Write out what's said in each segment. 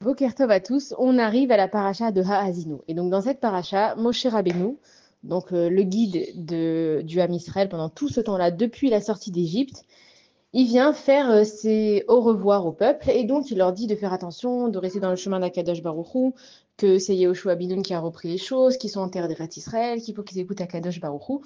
Boker Tov à tous, on arrive à la paracha de Ha'azinu. Et donc dans cette paracha, Moshe Rabbeinu, donc le guide du Ham Israël pendant tout ce temps-là, depuis la sortie d'Égypte, il vient faire ses au revoir au peuple et donc il leur dit de faire attention, de rester dans le chemin d'Akadosh Baruch Hu, que c'est Yehoshua Binoun qui a repris les choses, qu'ils sont en terre d'Eretz Israël, qu'il faut qu'ils écoutent Akadosh Baruch Hu.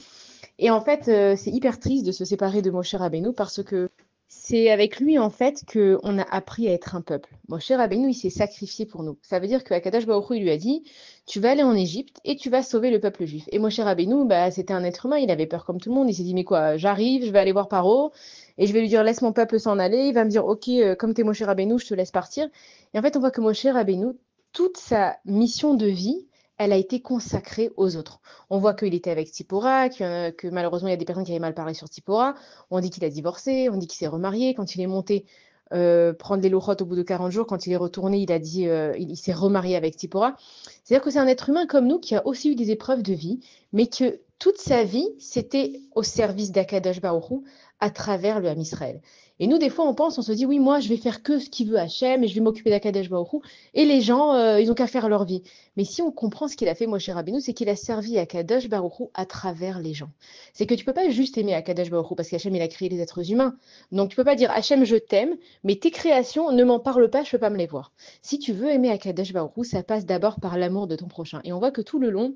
Et en fait, c'est hyper triste de se séparer de Moshe Rabbeinu parce que c'est avec lui, en fait, qu'on a appris à être un peuple. Moshe Rabbeinu, il s'est sacrifié pour nous. Ça veut dire qu'Akadosh Baruch Hu, il lui a dit, tu vas aller en Égypte et tu vas sauver le peuple juif. Et Moshe Rabbeinu, bah, c'était un être humain, il avait peur comme tout le monde. Il s'est dit, mais quoi, j'arrive, je vais aller voir Paro et je vais lui dire, laisse mon peuple s'en aller. Il va me dire, ok, comme t'es Moshe Rabbeinu, je te laisse partir. Et en fait, on voit que Moshe Rabbeinu, toute sa mission de vie, elle a été consacrée aux autres. On voit qu'il était avec Tsipora, que malheureusement, il y a des personnes qui avaient mal parlé sur Tsipora. On dit qu'il a divorcé, on dit qu'il s'est remarié. Quand il est monté prendre les louchotes au bout de 40 jours, quand il est retourné, il a dit il s'est remarié avec Tsipora. C'est-à-dire que c'est un être humain comme nous qui a aussi eu des épreuves de vie, mais que toute sa vie, c'était au service d'Akadosh Baruch Hu à travers le Ham Israël. Et nous, des fois, on pense, on se dit, oui, moi, je vais faire que ce qu'il veut Hachem et je vais m'occuper d'Akadosh Baruch Hu. Et les gens, ils ont qu'à faire leur vie. Mais si on comprend ce qu'il a fait, Moshe Rabbeinu, c'est qu'il a servi Akadosh Baruch Hu à travers les gens. C'est que tu peux pas juste aimer Akadosh Baruch Hu parce qu'Hachem, il a créé les êtres humains. Donc, tu peux pas dire, Hachem, je t'aime, mais tes créations, ne m'en parle pas, je peux pas me les voir. Si tu veux aimer Akadosh Baruch Hu, ça passe d'abord par l'amour de ton prochain. Et on voit que tout le long,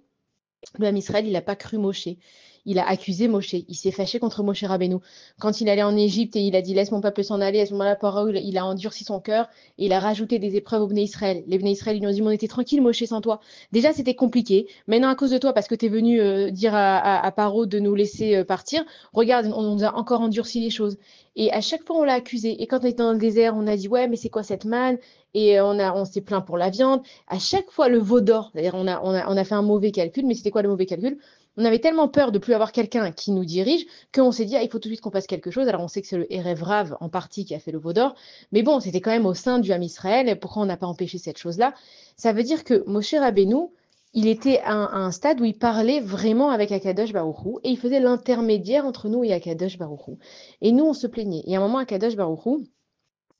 le Ham Israël, il n'a pas cru Moshe. Il a accusé Moshe. Il s'est fâché contre Moshe Rabbeinu. Quand il allait en Égypte et il a dit laisse mon peuple s'en aller, à ce moment-là, Pharaon, il a endurci son cœur et il a rajouté des épreuves au Bnei Israël. Les Bnei Israël, ils lui ont dit mais on était tranquille, Moshe, sans toi. Déjà, c'était compliqué. Maintenant, à cause de toi, parce que tu es venu dire à Paro de nous laisser partir, regarde, on nous a encore endurci les choses. Et à chaque fois, on l'a accusé. Et quand on était dans le désert, on a dit ouais, mais c'est quoi cette manne? Et on s'est plaint pour la viande. À chaque fois, le veau d'or, c'est-à-dire on a fait un mauvais calcul, mais c'était quoi le mauvais calcul? On avait tellement peur de plus avoir quelqu'un qui nous dirige qu'on s'est dit, ah, il faut tout de suite qu'on fasse quelque chose. Alors on sait que c'est le Erev Rav en partie qui a fait le veau d'or, mais bon, c'était quand même au sein du Ham Israël. Et pourquoi on n'a pas empêché cette chose-là? Ça veut dire que Moshe Rabbeinu, il était à un stade où il parlait vraiment avec Akadosh Baruch Hu, et il faisait l'intermédiaire entre nous et Akadosh Baruch Hu. Et nous, on se plaignait. Et à un moment, Akadosh Baruch Hu,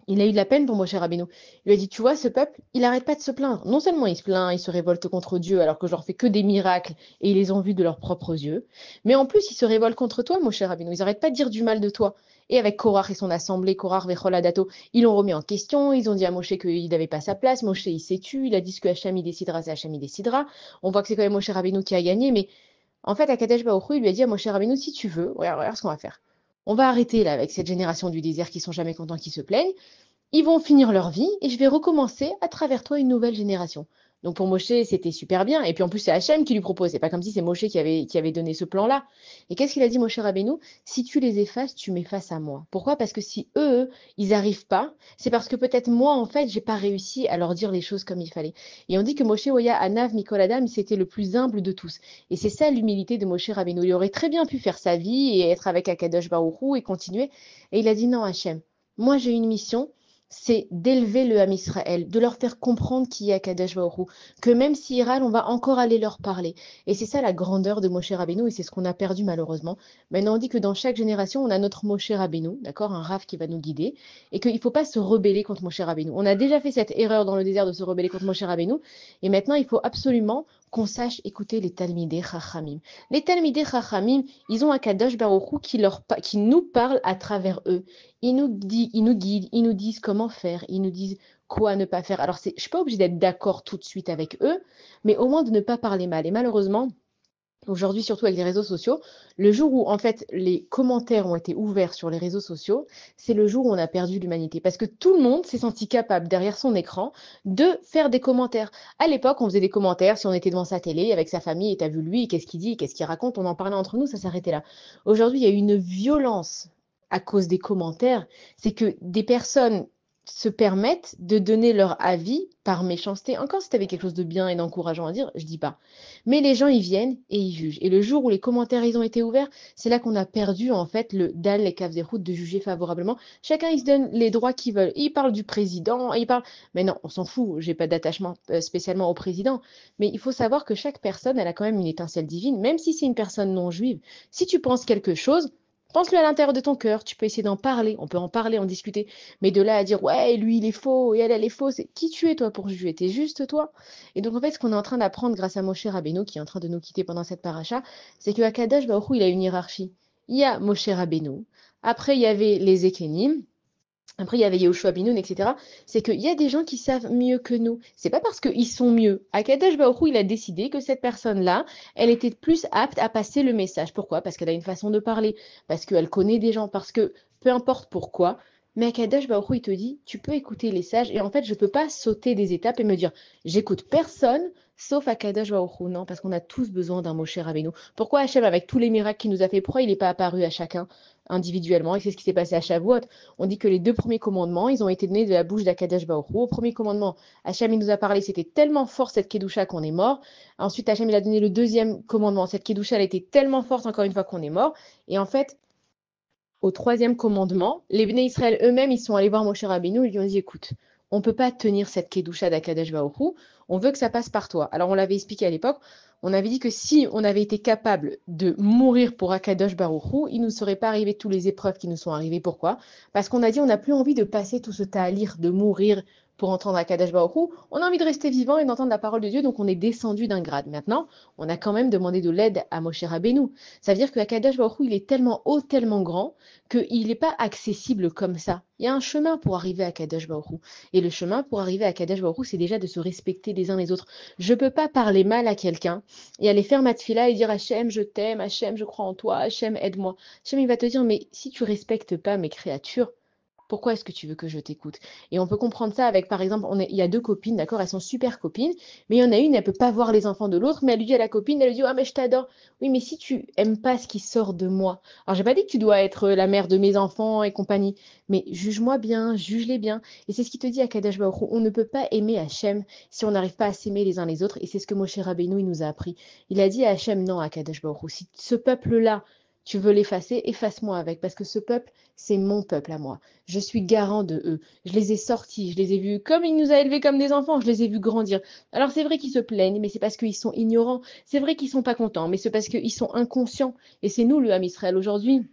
il a eu de la peine pour Moshe Rabbeinu. Il lui a dit, tu vois, ce peuple, il n'arrête pas de se plaindre. Non seulement il se plaint, il se révolte contre Dieu alors que je leur fais que des miracles et ils les ont vus de leurs propres yeux, mais en plus, ils se révoltent contre toi, Moshe Rabbeinu. Ils n'arrêtent pas de dire du mal de toi. Et avec Korach et son assemblée, Korach Vechol Adato, ils l'ont remis en question, ils ont dit à Moshe qu'il n'avait pas sa place, Moshe il s'est tu, il a dit ce que Hacham il décidera, c'est Hacham il décidera. On voit que c'est quand même Moshe Rabbeinu qui a gagné, mais en fait, Akadosh Baruch Hu, il lui a dit à Moshe Rabbeinu, si tu veux, regarde ce qu'on va faire. On va arrêter là avec cette génération du désert qui sont jamais contents, qui se plaignent. Ils vont finir leur vie et je vais recommencer à travers toi une nouvelle génération. Donc pour Moshe, c'était super bien. Et puis en plus, c'est Hachem qui lui propose. C'est pas comme si c'est Moshe qui avait donné ce plan-là. Et qu'est-ce qu'il a dit, Moshe Rabbeinu? Si tu les effaces, tu m'effaces à moi. Pourquoi? Parce que si eux, ils n'arrivent pas, c'est parce que peut-être moi, en fait, j'ai pas réussi à leur dire les choses comme il fallait. Et on dit que Moshe Oya Anav Mikol Adam, c'était le plus humble de tous. Et c'est ça l'humilité de Moshe Rabbeinu. Il aurait très bien pu faire sa vie et être avec Akadosh Baruch Hu et continuer. Et il a dit non, Hachem. Moi, j'ai une mission, c'est d'élever le Ham Israël, de leur faire comprendre qui est Akadosh Baruch Hu, que même s'ils râlent, on va encore aller leur parler. Et c'est ça la grandeur de Moshe Rabbeinu, et c'est ce qu'on a perdu malheureusement. Maintenant, on dit que dans chaque génération, on a notre Moshe Rabbeinu, d'accord, un Rav qui va nous guider, et qu'il ne faut pas se rebeller contre Moshe Rabbeinu. On a déjà fait cette erreur dans le désert de se rebeller contre Moshe Rabbeinu, et maintenant, il faut absolument qu'on sache écouter les Talmidei Chachamim. Les Talmidei Chachamim, ils ont un Kadosh Baruch Hu qui nous parle à travers eux. Ils nous guident, ils nous disent comment faire, ils nous disent quoi ne pas faire. Alors, je ne suis pas obligée d'être d'accord tout de suite avec eux, mais au moins de ne pas parler mal. Et malheureusement, aujourd'hui, surtout avec les réseaux sociaux, le jour où en fait les commentaires ont été ouverts sur les réseaux sociaux, c'est le jour où on a perdu l'humanité. Parce que tout le monde s'est senti capable, derrière son écran, de faire des commentaires. À l'époque, on faisait des commentaires si on était devant sa télé avec sa famille et t'as vu lui, qu'est-ce qu'il dit, qu'est-ce qu'il raconte, on en parlait entre nous, ça s'arrêtait là. Aujourd'hui, il y a eu une violence à cause des commentaires, c'est que des personnes se permettent de donner leur avis par méchanceté. Encore si tu avais quelque chose de bien et d'encourageant à dire, je dis pas. Mais les gens, ils viennent et ils jugent. Et le jour où les commentaires, ils ont été ouverts, c'est là qu'on a perdu, en fait, le dal et kafzehut de juger favorablement. Chacun, il se donne les droits qu'ils veulent. Ils parlent du président, ils parlent... Mais non, on s'en fout, j'ai pas d'attachement spécialement au président. Mais il faut savoir que chaque personne, elle a quand même une étincelle divine, même si c'est une personne non juive. Si tu penses quelque chose, Pense-le à l'intérieur de ton cœur, tu peux essayer d'en parler, on peut en parler, en discuter, mais de là à dire ouais, lui il est faux et elle est fausse, qui tu es toi pour juger? T'es juste toi? Et donc en fait, ce qu'on est en train d'apprendre grâce à Moshe Rabbeinu, qui est en train de nous quitter pendant cette paracha, c'est que Akadosh Baruch Hu, il a une hiérarchie. Il y a Moshe Rabbeinu, après il y avait les Ékénim, après, il y avait Yehoshua Binoun, etc. C'est qu'il y a des gens qui savent mieux que nous. C'est pas parce qu'ils sont mieux. Akadosh Baruch Hu, il a décidé que cette personne-là, elle était plus apte à passer le message. Pourquoi? Parce qu'elle a une façon de parler, parce qu'elle connaît des gens, parce que peu importe pourquoi. Mais Akadosh Baruch Hu, il te dit, tu peux écouter les sages. Et en fait, je peux pas sauter des étapes et me dire, j'écoute personne, sauf Akadosh Baruch Hu. Non, parce qu'on a tous besoin d'un Moshe Rabbeinu. Pourquoi Hachem, avec tous les miracles qu'il nous a fait, pourquoi il n'est pas apparu à chacun individuellement? Et c'est ce qui s'est passé à Shavuot. On dit que les deux premiers commandements, ils ont été donnés de la bouche d'Akadosh Baruch Hu. Au premier commandement, Hachem, il nous a parlé, c'était tellement fort cette Kedusha qu'on est mort. Ensuite, Hachem, il a donné le deuxième commandement. Cette Kedusha, elle était tellement forte encore une fois qu'on est mort. Et en fait, au troisième commandement, les Bnei Israël eux-mêmes, ils sont allés voir Moshe Rabbeinu, ils lui ont dit, écoute, on ne peut pas tenir cette Kedusha d'Akadosh Baruch Hu, on veut que ça passe par toi. Alors on l'avait expliqué à l'époque, on avait dit que si on avait été capable de mourir pour Akadosh Baruch Hu, il ne nous serait pas arrivé toutes les épreuves qui nous sont arrivées. Pourquoi? Parce qu'on a dit on n'a plus envie de passer tout ce ta'alir, de mourir pour entendre Akadosh Baruch Hu. On a envie de rester vivant et d'entendre la parole de Dieu, donc on est descendu d'un grade. Maintenant, on a quand même demandé de l'aide à Moshe Rabbeinu. Ça veut dire que Akadosh Baruch Hu, il est tellement haut, tellement grand, qu'il n'est pas accessible comme ça. Il y a un chemin pour arriver à Kadosh Baruch Hu. Et le chemin pour arriver à Kadosh Baruch Hu, c'est déjà de se respecter les uns les autres. Je ne peux pas parler mal à quelqu'un et aller faire ma tfila et dire Hachem, je t'aime, Hachem, je crois en toi, Hachem, aide-moi. Hachem, il va te dire, mais si tu respectes pas mes créatures, pourquoi est-ce que tu veux que je t'écoute? Et on peut comprendre ça avec, par exemple, il y a deux copines, d'accord? Elles sont super copines, mais il y en a une, elle peut pas voir les enfants de l'autre, mais elle lui dit à la copine, elle lui dit, ah, mais je t'adore. Oui, mais si tu aimes pas ce qui sort de moi, alors j'ai pas dit que tu dois être la mère de mes enfants et compagnie, mais juge-moi bien, juge-les bien. Et c'est ce qui te dit à Kadosh Baruch Hu, on ne peut pas aimer Hachem si on n'arrive pas à s'aimer les uns les autres, et c'est ce que Moshe Rabbeinu, il nous a appris. Il a dit à Hachem, non, à Kadosh Baruch Hu, si ce peuple-là, tu veux l'effacer, efface-moi avec, parce que ce peuple, c'est mon peuple à moi. Je suis garant de eux. Je les ai sortis, je les ai vus comme il nous a élevés comme des enfants, je les ai vus grandir. Alors c'est vrai qu'ils se plaignent, mais c'est parce qu'ils sont ignorants. C'est vrai qu'ils sont pas contents, mais c'est parce qu'ils sont inconscients. Et c'est nous, le Ham Israël, aujourd'hui.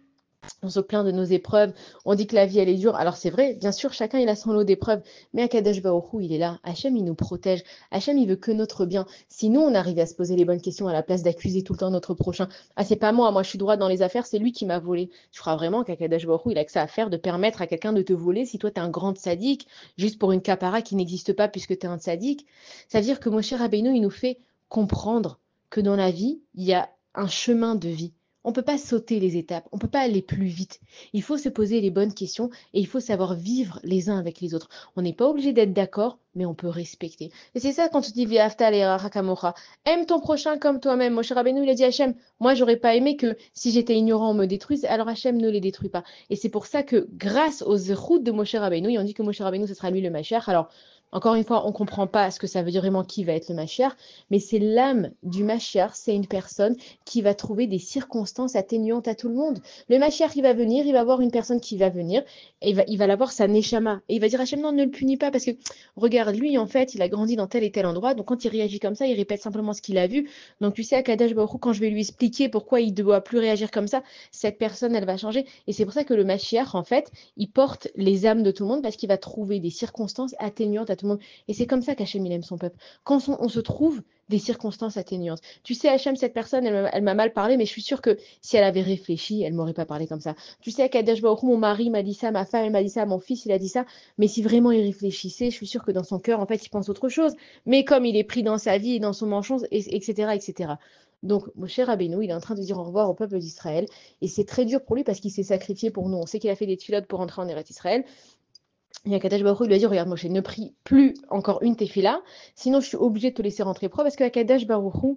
On se plaint de nos épreuves, on dit que la vie elle est dure. Alors c'est vrai, bien sûr, chacun il a son lot d'épreuves, mais Akadosh Baruch Hu, il est là. Hachem, il nous protège. Hachem, il veut que notre bien. Si nous, on arrive à se poser les bonnes questions à la place d'accuser tout le temps notre prochain, ah c'est pas moi, moi je suis droite dans les affaires, c'est lui qui m'a volé. Je crois vraiment qu'Akadosh Baruch Hu, il a que ça à faire de permettre à quelqu'un de te voler si toi t'es un grand sadique, juste pour une capara qui n'existe pas puisque t'es un sadique. Ça veut dire que Moshe Rabbeinu, il nous fait comprendre que dans la vie, il y a un chemin de vie. On ne peut pas sauter les étapes, on ne peut pas aller plus vite. Il faut se poser les bonnes questions et il faut savoir vivre les uns avec les autres. On n'est pas obligé d'être d'accord, mais on peut respecter. Et c'est ça quand tu dis V'afta l'erach kamocha. Aime ton prochain comme toi-même. Moshe Rabbeinu, il a dit à Hachem, moi j'aurais pas aimé que si j'étais ignorant on me détruise, alors Hachem ne les détruit pas. Et c'est pour ça que grâce aux routes de Moshe Rabbeinu, et on dit que Moshe Rabbeinu ce sera lui le Mashiach. Alors encore une fois, on ne comprend pas ce que ça veut dire vraiment qui va être le Mashiach, mais c'est l'âme du Mashiach, c'est une personne qui va trouver des circonstances atténuantes à tout le monde. Le Mashiach, il va venir, il va voir une personne qui va venir, et il va la voir sa Neshama. Et il va dire, Hachem, non, ne le punis pas, parce que, regarde, lui, en fait, il a grandi dans tel et tel endroit, donc quand il réagit comme ça, il répète simplement ce qu'il a vu. Donc tu sais, à Kadesh Baruch Hu, quand je vais lui expliquer pourquoi il ne doit plus réagir comme ça, cette personne, elle va changer. Et c'est pour ça que le Mashiach, en fait, il porte les âmes de tout le monde, parce qu'il va trouver des circonstances atténuantes à tout le monde. Et c'est comme ça qu'Hachem, il aime son peuple. Quand on se trouve des circonstances atténuantes. Tu sais, Hachem, cette personne, elle m'a mal parlé, mais je suis sûre que si elle avait réfléchi, elle m'aurait pas parlé comme ça. Tu sais, à Kadesh Baruch Hu, mon mari m'a dit ça, ma femme elle m'a dit ça, mon fils il a dit ça, mais si vraiment il réfléchissait, je suis sûre que dans son cœur, en fait, il pense autre chose. Mais comme il est pris dans sa vie et dans son manchon, etc., etc. Donc, Moshe Rabbeinu, il est en train de dire au revoir au peuple d'Israël, et c'est très dur pour lui parce qu'il s'est sacrifié pour nous. On sait qu'il a fait des tuilotes pour entrer en Eretz Israël. Et Akadosh Baruch Hu lui a dit, regarde Moshe, ne prie plus encore une tefila, sinon je suis obligée de te laisser rentrer. Pourquoi? Parce que Akadosh Baruch Hu,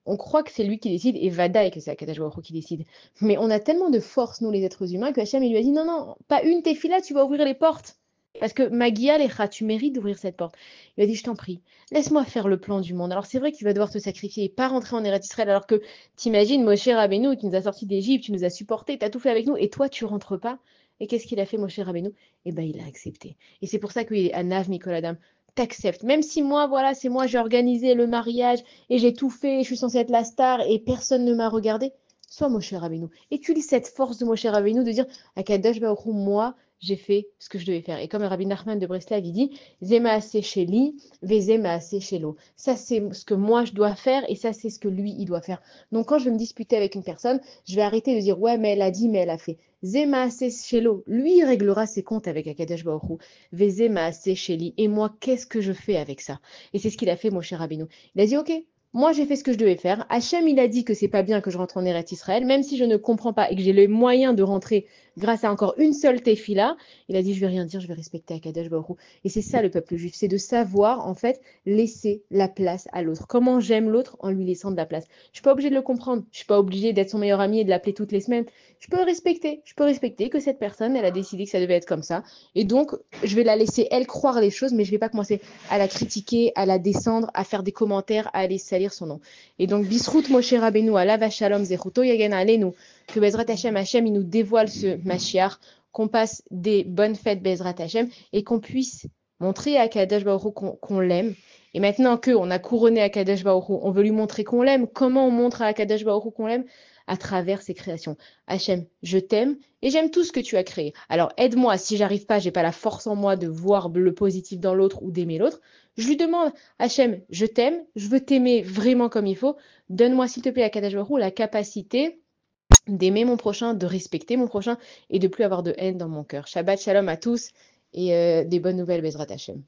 on croit que c'est lui qui décide, et Vadaï que c'est Akadosh Baruch Hu qui décide. Mais on a tellement de force, nous les êtres humains, que Hachem il lui a dit, non, non, pas une tefila, tu vas ouvrir les portes. Parce que Magia Lecha, tu mérites d'ouvrir cette porte. Il a dit, je t'en prie, laisse-moi faire le plan du monde. Alors c'est vrai que tu vas devoir te sacrifier et pas rentrer en Eretz Israël, alors que t'imagines Moshe Rabbeinu qui nous a sortis d'Égypte, tu nous as supportés, tu as tout fait avec nous, et toi tu rentres pas. Et qu'est-ce qu'il a fait Moshe Rabbeinu? Eh ben il a accepté. Et c'est pour ça qu'il est Anav Mikoladam. T'acceptes. Même si moi, voilà, c'est moi, j'ai organisé le mariage et j'ai tout fait, je suis censée être la star et personne ne m'a regardé. sois Moshe Rabbeinu. Utilise cette force de Moshe Rabbeinu de dire Akadosh Baruch Hu, moi, j'ai fait ce que je devais faire. Et comme Rabbi Nachman de Breslav, il dit Zema ase sheli, vezema ase shelo. Ça, c'est ce que moi, je dois faire et ça, c'est ce que lui, il doit faire. Donc, quand je vais me disputer avec une personne, je vais arrêter de dire ouais, mais elle a dit, mais elle a fait. Zema ase shelo. Lui, il réglera ses comptes avec Akadosh Baruch Hu. Vezema ase sheli. Et moi, qu'est-ce que je fais avec ça? Et c'est ce qu'il a fait, Moshe Rabbeinu. Il a dit ok. Moi, j'ai fait ce que je devais faire. Hachem, il a dit que c'est pas bien que je rentre en Eretz Israël, même si je ne comprends pas et que j'ai les moyens de rentrer grâce à encore une seule tefila. Il a dit, je vais rien dire, je vais respecter Akadosh Baruch Hu. Et c'est ça le peuple juif, c'est de savoir, en fait, laisser la place à l'autre. Comment j'aime l'autre en lui laissant de la place. Je suis pas obligée de le comprendre. Je suis pas obligée d'être son meilleur ami et de l'appeler toutes les semaines. Je peux respecter. Je peux respecter que cette personne, elle a décidé que ça devait être comme ça. Et donc, je vais la laisser, elle, croire les choses, mais je vais pas commencer à la critiquer, à la descendre, à faire des commentaires, à aller salir son nom. Et donc, Bisrout Moshe Rabbeinu, Alav Shalom Zechuto Yagen Alenu, que Bezrat Hashem, il nous dévoile ce Mashiach, qu'on passe des bonnes fêtes Bezrat Hashem et qu'on puisse montrer à Kadosh Baruch Hu qu'on l'aime. Et maintenant qu'on a couronné à Kadosh Baruch Hu, on veut lui montrer qu'on l'aime. Comment on montre à Kadosh Baruch Hu qu'on l'aime? À travers ses créations. Hachem, je t'aime et j'aime tout ce que tu as créé. Alors aide-moi, si j'arrive pas, j'ai pas la force en moi de voir le positif dans l'autre ou d'aimer l'autre. Je lui demande, Hachem, je t'aime, je veux t'aimer vraiment comme il faut. Donne-moi s'il te plaît à Kadosh Baruch Hu la capacité d'aimer mon prochain, de respecter mon prochain et de plus avoir de haine dans mon cœur. Shabbat shalom à tous et des bonnes nouvelles, Bezrat Hachem.